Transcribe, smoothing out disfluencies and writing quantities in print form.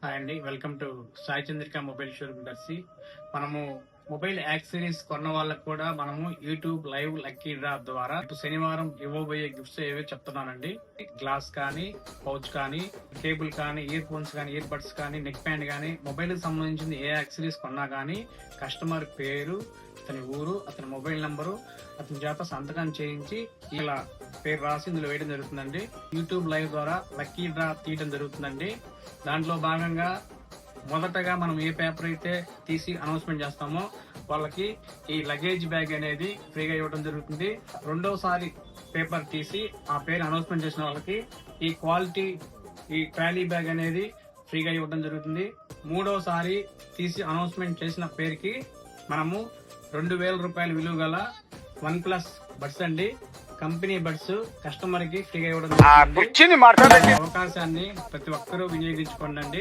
Hi అండి, welcome to Sai Chandrika mobile showroom Darshi. మనము mobile accessories కొన్న వాళ్ళకు కూడా మనము యూట్యూబ్ లైవ్ లక్కీ డ్రా ద్వారా శనివారం ఇవ్వబోయే గిఫ్ట్స్ ఏవో చెప్తున్నానండి. గ్లాస్ కానీ, పౌచ్ కానీ, కేబుల్ కానీ, ఇయర్ ఫోన్స్ కానీ, ఇయర్ బడ్స్ కానీ, నెక్ బ్యాండ్ కానీ, మొబైల్ కి సంబంధించిన ఏ యాక్సెసరీస్ కొన్నా కానీ కస్టమర్ పేరు, అతని ఊరు, అతని మొబైల్ నంబరు, అతని చేత సంతకం చేయించి ఇలా పేరు రాసి ఇందులో వేయడం జరుగుతుందండి. యూట్యూబ్ లైవ్ ద్వారా లక్కీ డ్రా తీయడం జరుగుతుందండి. దాంట్లో భాగంగా మొదటగా మనం ఏ పేపర్ అయితే తీసి అనౌన్స్మెంట్ చేస్తామో వాళ్ళకి ఈ లగేజ్ బ్యాగ్ అనేది ఫ్రీగా ఇవ్వడం జరుగుతుంది. రెండోసారి పేపర్ తీసి ఆ పేరు అనౌన్స్మెంట్ చేసిన వాళ్ళకి ఈ క్వాలిటీ ఈ ట్రాలీ బ్యాగ్ అనేది ఫ్రీగా ఇవ్వడం జరుగుతుంది. మూడోసారి తీసి అనౌన్స్మెంట్ చేసిన పేరుకి మనము 2000 రూపాయల విలువ గల OnePlus బడ్స్ అండి, కంపెనీ బడ్స్ కస్టమర్ కి ఫ్రీగా ఇవ్వడం జరుగుతుంది. అవకాశాన్ని ప్రతి ఒక్కరూ వినియోగించుకోండి.